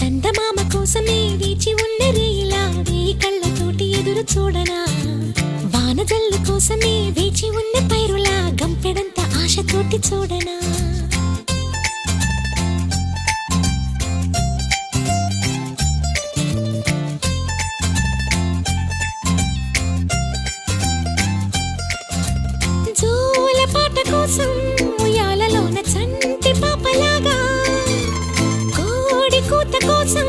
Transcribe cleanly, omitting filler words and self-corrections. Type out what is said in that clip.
చందమామ కోసమే వేచి ఉన్న రేయిలా వేయి కళ్ళతోటి ఎదురు చూడనా, వానజల్లు కోసమే వేచి ఉన్న పైరులా గంపెడంత ఆశతోటి చూడనా. జోల పాట కోసం ఉయ్యాలలోన చంటి పాపలాగా, కోడి కూత కోసం